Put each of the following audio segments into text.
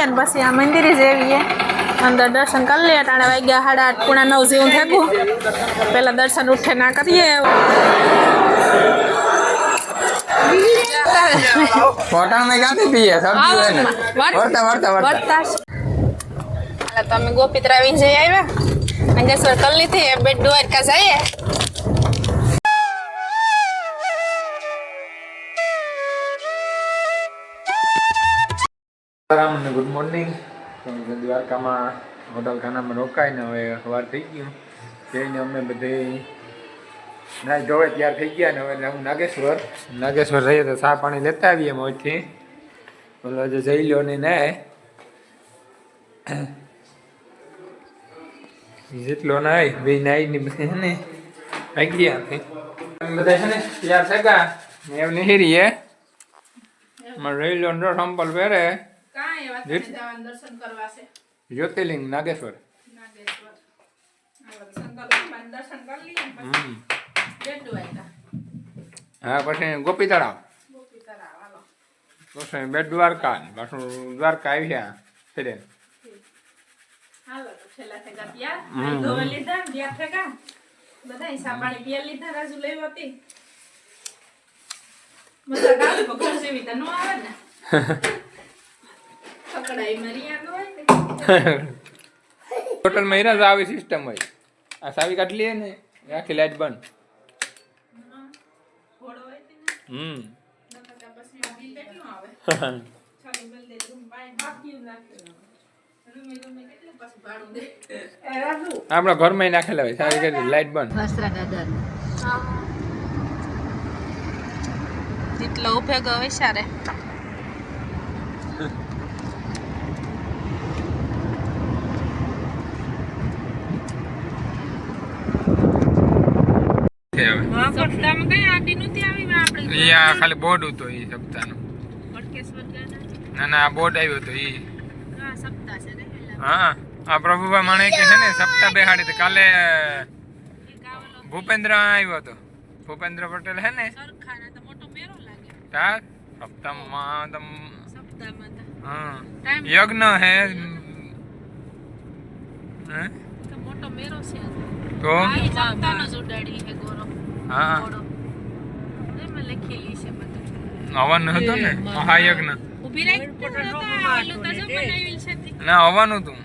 આવીએ ને પછી આ મંદિરે જઈએ અંદર દર્શન કરી લઈએ ટાણે વાગ્યા 8:30 પોણા 9 જેવું થયું પેલા દર્શન ઉઠે ના કરીએ ફોટા में गाती पिए सब है ना वर्ता तो અમે ગોપીતરા આવી જઈ આવ્યા અંગેશ્વર કરી લીધી બેટ દ્વારકા જઈએ गुड मॉर्निंग દ્વારકામાં હોટલ ખાનામાં રોકાઈને હવે સવાર થઈ ગયું જઈને અમે બધે નાઈ ધોવે તૈયાર થઈ ગયા ને હવે નાગેશ્વર રહીએ તો ચા પાણી લેતા આવીએ મોજથી બોલો જે જઈ લો ને ના જેટલો નાય બે નાઈ ની બધે છે ને આવી ગયા બધા છે ને તૈયાર થયા ને એમ નહીં રહીએ રહી લો નો સંપલ પહેરે દર્શન કરવા છે જ્યોતિર્લિંગ નાગેશ્વર હા પછી ગોપી તળાવ પછી બેટ દ્વારકા પાછું દ્વારકા આવ્યા ફેરે હોટલ માં હીરા આવી સિસ્ટમ હોય આ સાવી કાઢ લઈએ ને આખી લાઈટ બંધ આપણા ઘરમાં નાખેલા હોય સારી કરી લાઈટ બંધ જેટલો ઉપયોગ હોય સારે ખાલી બોર્ડ હતો એ સપ્તાહનું ના ના બોર્ડ આવ્યો હતો એ હા આ પ્રભુભાઈ માણે કે છે ને સપ્તાહ બેહાડી તો કાલે ભૂપેન્દ્ર આવ્યો હતો ભૂપેન્દ્ર પટેલ હે ને સપ્તાહમાં હા યજ્ઞ હે તો હા હવન હતો ને મહાયજ્ઞ ના હવન હતું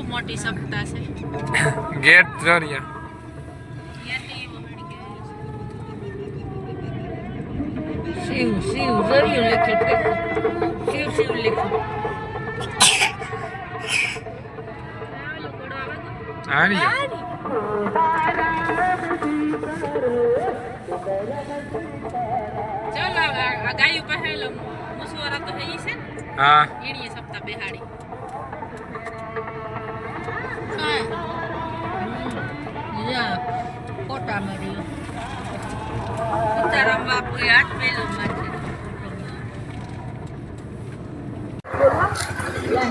મોટી સપ્તાહ છે ગેટ જોરિયા શિવ જરિયું લખ્યું શિવ લખ્યું ચાલો આ ગાયું પહેલો મુસવારા તો હઈ છે ને હા એની સપ્તાહ બેહાડી ફોટા માર્યો સીતારામ બાપુ હાથ મેલો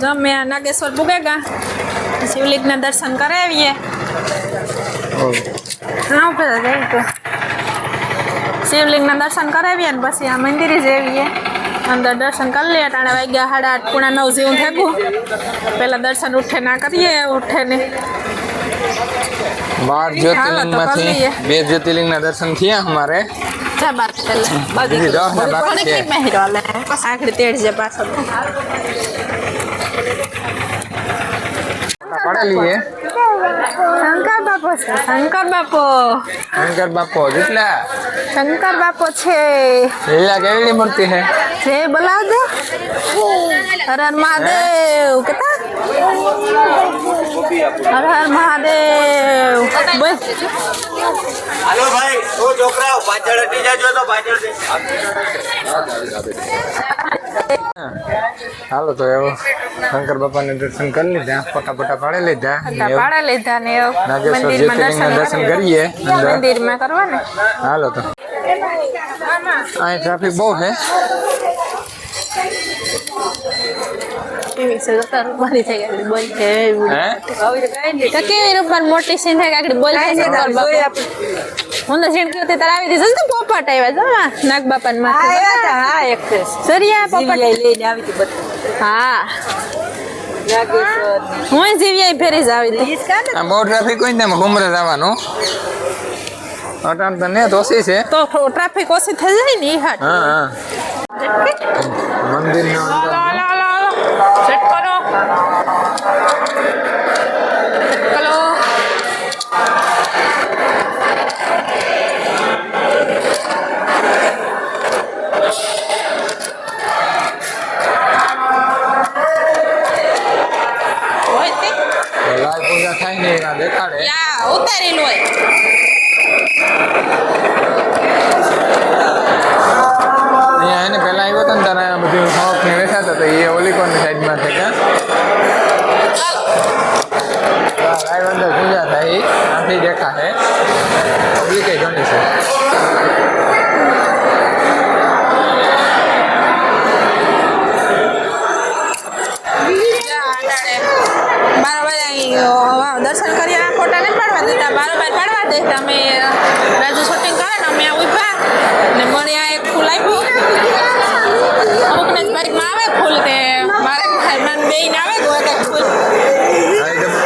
જમે નાગેશ્વર પુગેગા શિવલિંગના દર્શન કરાવીએ હા શિવલિંગના દર્શન કરાવીએ ને પછી આ મંદિરે જઈએ અંદર દર્શન કરી લઈએ ટાણે વાગ્યા 8:30 પોણા 9 જેવું થયું પેલા દર્શન ઉઠે ના કરીએ ઉઠે ને 12 જ્યોતિર્લિંગમાંથી 2 જ્યોતિર્લિંગના દર્શન થયા અમારે આખરી તેડ છે પાછળ શંકર બાપો જેટલા શંકર બાપો છે લીલા કેવી મૂર્તિ છે જે બોલાવ દે હર હર મહાદેવ કેતા હર હર મહાદેવ બોલ હાલો ભાઈ ઓ છોકરાઓ પાછળ હટી જાજો તો પાછળથી હાલો તો એવો શંકર બાપાને દર્શન કરી લીધા ફોટા પાડી લીધા ને મંદિરમાં દર્શન કરીએ મંદિરમાં કરવા ને હાલો તો અહીં ટ્રાફિક બહુ છે કેવી છે જોતા રૂપારી થઈ ગઈ બોલ છે હે તો કેવી રૂપાર મોટી સીન થાય આગળ બોલ હું તો સીન કરતી તાર આવી દીધું તો પોપટ આવ્યા જો નાગ બાપા ને માથે હા એક સરિયા પોપટ લઈને આવી હતી બધા હા નાગેશ્વર હું જીવીઆઈ ફેરી જ આવી હતી આ બહુ ટ્રાફિક હોય ને તેમાં ઘુમરે જવાનું અટાણ તો ને ઓછી છે તો ટ્રાફિક ઓછી થઈ જાય ને ઈ હાટ હા હા મંદિરનો અંદર સેટ કરો ચલો હોય તે લાલ પૂજા થાય ને એના દેખાડે યા ઉતારેલું હોય અહીંયા એને પહેલા આવ્યો હતો ને તારા બધું શોખ ને બેઠા હતા તો એ ઓલી કોની સાઈડમાં છે ક્યાં લાઈવ અંદર પૂજા થાય એ આથી દેખાશે પબ્લિક ઘણી છે દર્શન કર્યા ફોટા ને પાડવા દીધા બારોબાર પાડવા દે અમે રાજુ શૂટિંગ કરે ને અમે ઉભા ને મને આ એક ફૂલ આપ્યું અમુક ને બારીકમાં આવે ફૂલ તે મારે બે ને આવે ગો એક ફૂલ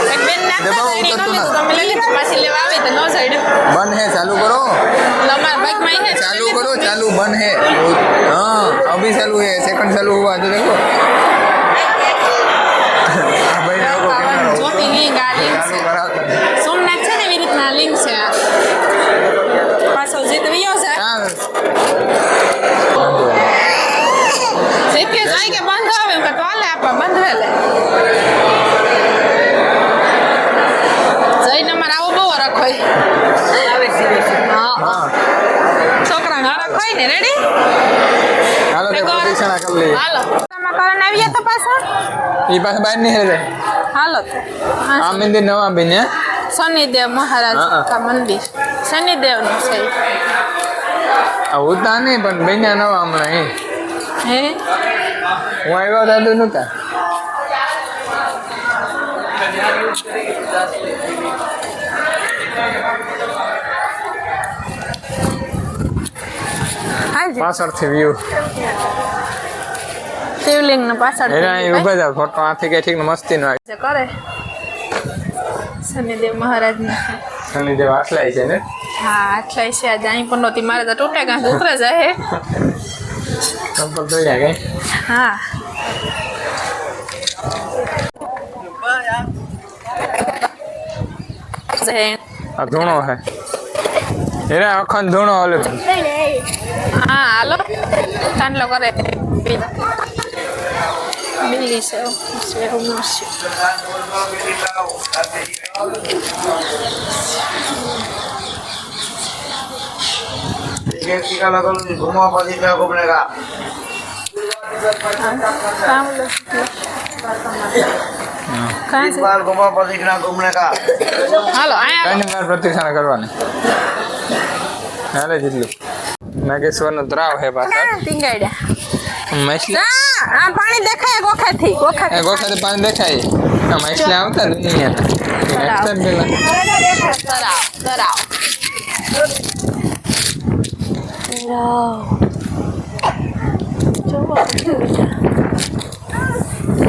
એક બેન નાખતા એની ગમે તો અમે લઈ લીધું પાછી લેવા આવી તો નો સાઈડ બંધ હે ચાલુ કરો અમારા બાઈકમાં હે चालू करो चालू बंद है हाँ अभी चालू है सेकंड चालू हुआ तो देखो भाई देखो कैमरा જોતી લિંક આ લિંક चालू છે करा સોમનાથ છે ને એવી રીતના લિંક છે પાછો જીત વિયો છે જીત્યો જાય કે બંધ આવે એમ કે તો હાલે આપા બંધ વેલે જઈને અમારે આવો બહુ રખોય આવે છે હા हाँ છોકરાને રખોય ને રેડી हालो देखो प्रदक्षिणा कर ली હાલો તમે ਕਰਨ આવીએ તો પાછા ये पास बाहर नहीं है હાલો તો आ मंदिर नवा बने શનિદેવ મહારાજ હા, હા. કા મંદિર શનિદેવનું છે होता नहीं पर बने नवा हमने હે હું આવ્યો દાદુ નતા હાજી પાછળથી વ્યૂ શિવલિંગ ને પાછળ એના અહીં ઊભા જાવ ફોટો આથી કઈ ઠીક મસ્તી નો જે કરે શનિદેવ મહારાજ ને શનિદેવ આટલાય છે ને હા આટલાય છે આજે અહીં પણ નહોતી મારે તો તૂટે ગાંઠ ઉતરે જાય ચંપલ ધોઈ ગઈ હા આ ધૂણો હે એના અખંડ ધૂણો ઓલે હા હાલો ચાંદલો કરે બિલ્લી છે એવું છે घुमा पदी में घूमने का इस बार घुमा पदी घूमने का હાલો અહીંયા કઈ વાર પ્રતિક્ષા કરવાની હાલે જેટલું નાગેશ્વર નો તળાવ હે પાછળ ટીંગાડ્યા મછલી આ પાણી દેખાય ગોખાથી એ ગોખાથી પાણી દેખાય આ મછલી આવતા જ નહીં પેલા તરાવ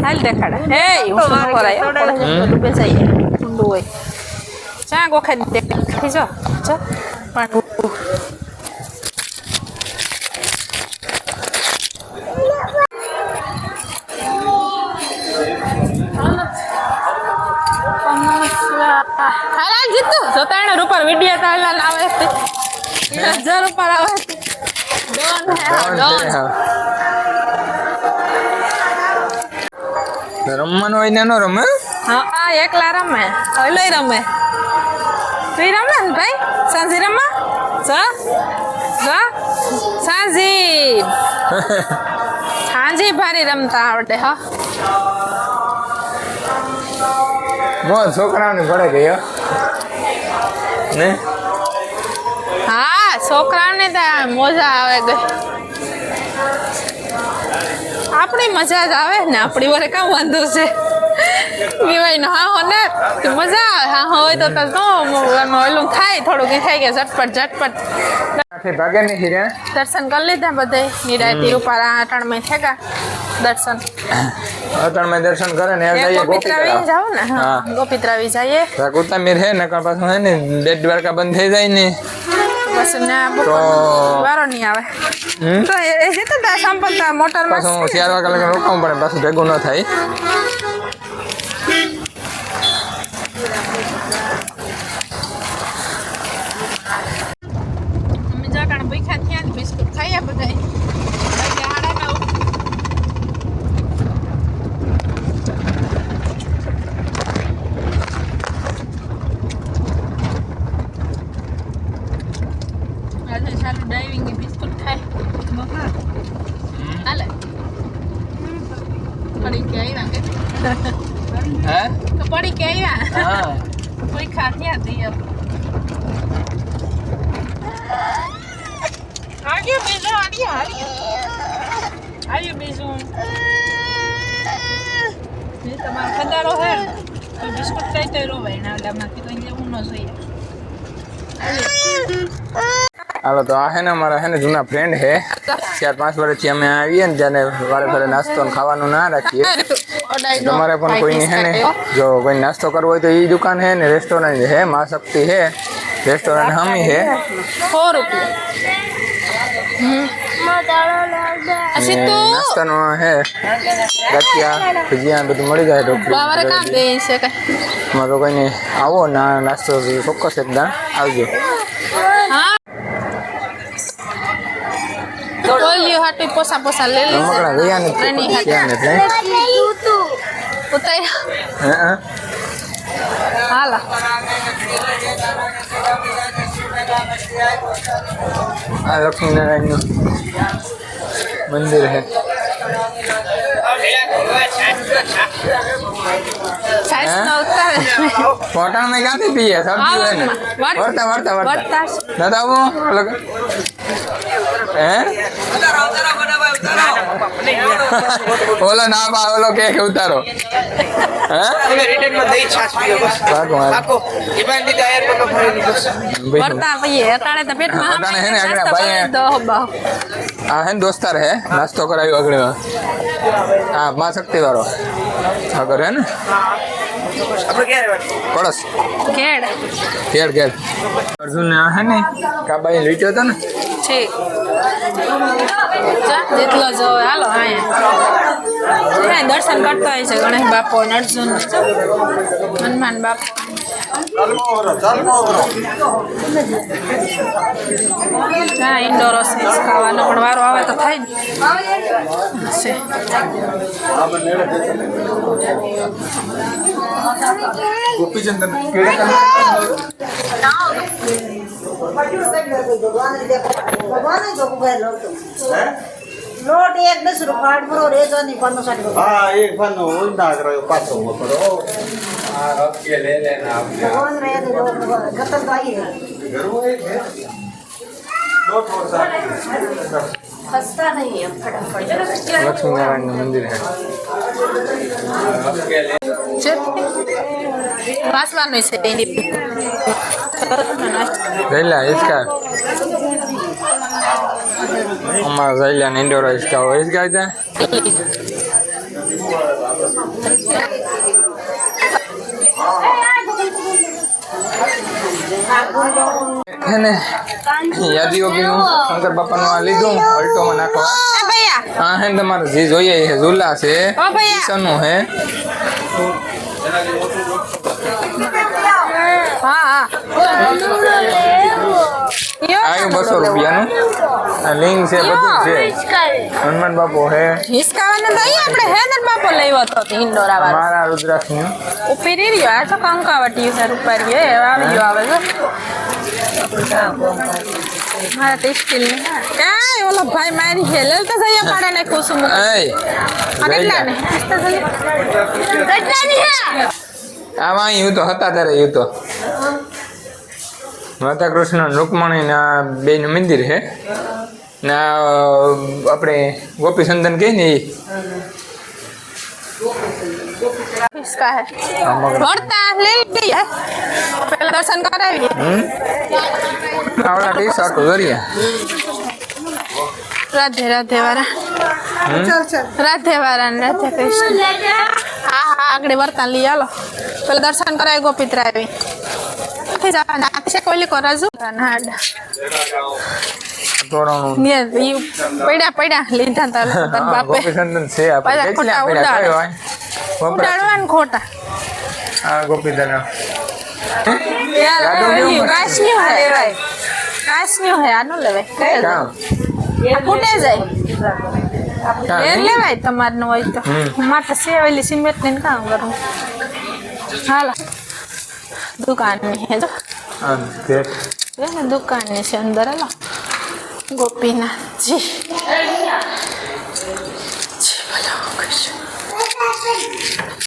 હાલ દેખાડે હે હું શું કરાય ડૂબે જઈએ ઊંડું હોય ચા ગોખા દેખાઈ જો પાણી હાલ જીતું જોતા એને રૂપર વિડીયો તાલા આવે છે 1000 રૂપિયા આવે છે ડોન હે ડોન રમવાનું હોય ને નો રમે હા આ એકલા રમે ઓલોય રમે તું રમે ને ભાઈ સાંજી રમા સાંજી ભારી રમતા આવડે હા મો છોકરાઓને ઘરે ગયો ને હા છોકરાને તો મોજા આવે ગઈ આપણી મજા જ આવે ને આપણી વરે કામ વાંધો છે વિવાયનો હા હો ને તો મજા આવે હા હોય તો ઓલું થાય થોડુંક ઈ થાય કે ઝટપટ ભાગે નહીં હીરા દર્શન કરી લીધા બધે નિરાયતી રૂપારા અટાણમાં થેગા દર્શન અતણમાં દર્શન કરે ને જઈએ ગોપિત્રાવી જાવ ને હા ગોપિત્રાવી જઈએ કોતામીર હે નકર પાછું હે ને બેટ દ્વારકા બંધ થઈ જાય ને બસ ને વારો નહીં આવે તો એ જે તો સંપલતા મોટર માં પાછું 4 વાગ્યા લગન રોકાવું પડે પાછું ભેગું ન થાય અમે જાટાણ ભૂખ્યા થયા ને બિસ્કુટ ખાયા બધાય ચાલુ ડાઇવિંગ બિસ્કુટ ખાય હાલે પડી કે આવ્યા કે હે તો પડી કે આવ્યા હા કોઈ ખાધ્યા હતી આવ્યો બીજો આવ્યો બીજો એ તમારો ખદારો હે તો બિસ્કુટ ખાઈ તો રોવાય ના ઓલામાંથી કઈ લેવું ન જોઈએ હાલો તો આ હે ને અમારા હે ને જૂના ફ્રેન્ડ હે 4-5 વર્ષથી અમે આવીએ ને ત્યારે વારે ઘરે નાસ્તો ને ખાવાનું ના રાખીએ તમારે પણ કોઈની હે ને જો કોઈ નાસ્તો કરવો હોય તો એ દુકાન હે ને રેસ્ટોરન્ટ હે મા શક્તિ હે રેસ્ટોરન્ટ હમી હે 100 રૂપિયા નાસ્તાનો હે ગાંઠિયા ભજીયા બધું મળી જાય બાવારે કામ દે છે કે તમારે તો કોઈને આવો ના નાસ્તો ચોક્કસ એકદમ આવજો બોલ્યો હાટુ પોસા લે લે રમકડા ગયા ને એની ત્યાં ને ઉતાર હે હાલા આ લક્ષ્મીનારાયણનું મંદિર હે સાઈસ નો ઉતાર ફોટા में ક્યાંથી પીએ સબ્જી હોય ને વર્તા દાદા આવો હે ઓલો ના પા ઓલો કે ઉતારો હે રિટર્ન માં દહીં છાશ પીઓ બસ પાકો ઈબાન દી ટાયર પર ભરેલી બસ વર્તા પઈએ અટાણે તો પેટમાં અટાણે હે ને આગળ ભાઈ આ હે દોસ્તાર હે નાસ્તો કરાવ્યો આગળ હા મા શક્તિ વાળો આગળ હે ને આપણે ક્યારે પડસ કેડ ઘેર અર્જુન ને આ હે ને કાબાઈ લીટ્યો હતો ને ઠીક જેટલો જો હાલો હા દર્શન કરતા હોય છે ગણેશ બાપો અને અર્જુન હનુમાન બાપો હા ઇન્ડોર ખાવાનો પણ વારો આવે તો થાય ને છે ગોપીચંદન લોટ 10 રૂપિયા ભરો રેજો ની 50 હા એક ફાનો ઉંડા કર્યો પાછો કરો આ રખીએ લે લેના આપણે ભગવાન રે દો ખતમ થઈ ખસ્તા નહીં ફટાફટ લક્ષ્મીનારાયણનું મંદિર હે વાસવાનું છે એની જઈલા હિચકા અમારા જઈલા ને ઇન્ડોર હિચકા હોય હિચકા ત્યાં હે ને યાદીઓગીનું શંકર બાપાનું આ લીધું અલ્ટોમાં નાખવા હા હે તમારે જે જોઈએ એ ઝૂલા છે કિશનનું હે આવ્યું 200 રૂપિયાનું લિંગ છે બધું છે હનુમાન બાપો હે હિસકાવાનો નહીં આપણે હેદર બાપો લેવો તો ઇન્ડોરા વાળો મારા રુદ્રાક્ષનું ઉપરી રહ્યો આ તો કંકાવટી છે રૂપારી એ આવી ગયો આવે છે મારા તે સ્ટીલ ને કાય ઓલો ભાઈ મારી હેલેલ તો જઈએ પાડે ને ખુશું એ કેટલા ને કેટલા ની આમાં હું તો હતા ત્યારે હું તો માતા કૃષ્ણ રૂકમણી ના બે નું મંદિર છે ના આપણે ગોપીચંદન કહીએ ને એ इसका है भरता ले लिया पहले दर्शन करावी આવડા ટી શર્ટ જોરિયા राधे राधे वाला राधे वाला ने राधे कृष्ण हाँ हाँ आगड़े वर्ता लिया लो पहले दर्शन कराए गोपीत्रावी फिर जाना से कोई को राजू नाड તોરણું ने यू पड़ा पड़ा लीधा ता तन बापे ગોપીચંદન છે આપણે પાછા કેટલા ખોટા પડ્યા કયો ઉડાડો. ઉડાડવાન ખોટા આ ગોપીચંદન यार यादव क्यों मत- काश न्यू है काश न्यू है आनो लेवे કામ ફૂટે જાય કામ એ લેવાય તમારનું હોય તો માટે સેવેલી સિમેન્ટ ને કામ કરું હાલો દુકાનની હે જો આ દેખ ये ना दुकान से अंदर है गोपीनाथ जी बोलो कृष्ण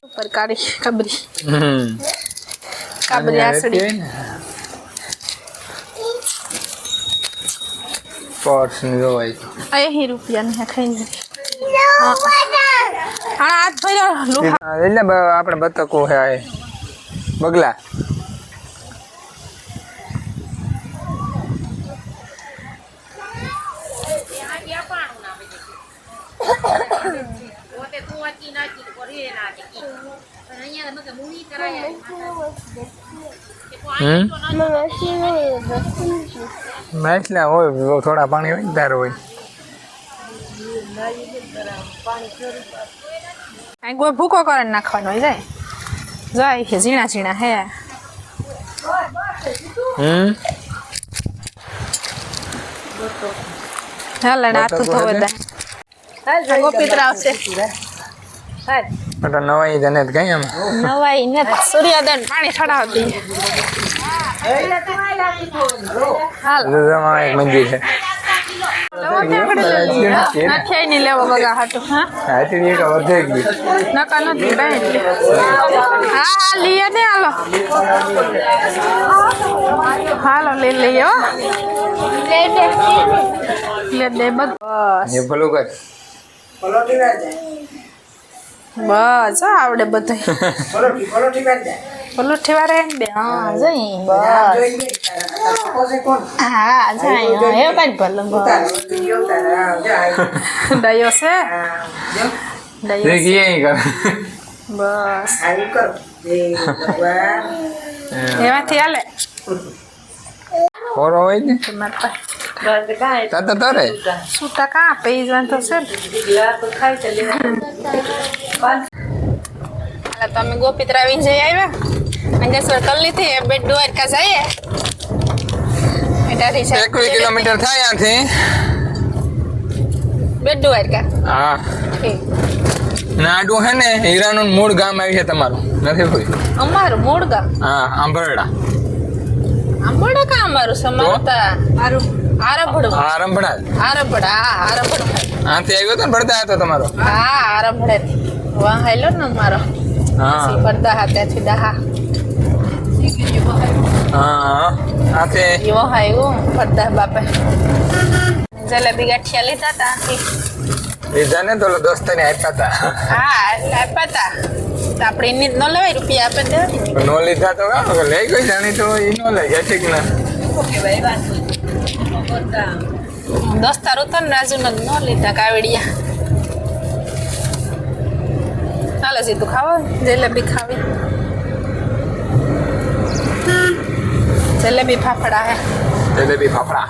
ऊपर कारी कबरी कबरी आसड़ी પોર્સ ની જોવાય यही रुपया नहीं खाई हाँ हाथ भरो लोहा એટલે આપણે બતકો હે આ બગલા માછલા હોય થોડા પાણી હોય ને તાર હોય આ ગો ભૂકો કરીને નાખવાનો હોય જાય જાય છે ઝીણા ઝીણા હે હાલ ને હાથ તો બધા ગોપીત્રાવ છે એટલે નવાઈ જને કઈ આમાં નવાઈ ને સૂર્યોદય પાણી ચડાવતી હાલ જમામાં એક મંદિર છે નથી નહીં લેવો બગા હાટું હા હાથી એક વધે ગયું નકા નથી બેન હા હા લઈએ ને હાલો હાલો લઈ લઈએ હો લે દે બસ એ ભલું કર બસ આવડે બધું પલોઠી વાળા એમ બે હા જઈ બસ હા જઈ એ કાંઈ ભલે ડાયો છે ડાયો તે કીએ કર બસ એમાંથી હાલે ખોરો હોય ને માતા તાતા તારે સૂતા કાં પી જવાનું તો છે ને હાલ તમે ગોપીત્રાવી જઈ આવ્યા અંગેશ્વર કલ્લી થી બેટ દ્વારકા જઈએ એટાથી છે 21 કિલોમીટર થાય આથી બેટ દ્વારકા હા ઠીક નાડું હે ને હીરાનું મૂળ ગામ આવી છે તમારું નથી કોઈ અમારું મૂળ ગામ હા આંબરડા આંબોડા કા અમારું સમાનતા મારું આરંભડું આરંભડા આરંભડા હા આરંભડું આથી આવ્યો તો ને ભરતા હતો તમારો હા આરંભડે વાહ હેલો ને મારો હા પડદા હાથેથી દહા હા આથી એવો હાયું પડદા બાપે જલેબી ગાંઠિયા લીધા તા લીધા ને તો દોસ્તાને આપ્યા હતા હા એટલે આપ્યા તા તો આપણે એની ન લેવાય રૂપિયા આપે દેવાની નો લીધા તો કાં કે લઈ ગઈ જાણી તો એ નો લઈ ગયા ઠીક ના દોસ્તાર ઉતર ને રાજુ ન લીધા કાવડિયા ચાલો સીધું ખાવા જલેબી ખાવી જલેબી ફાફડા હે જલેબી ફાફડા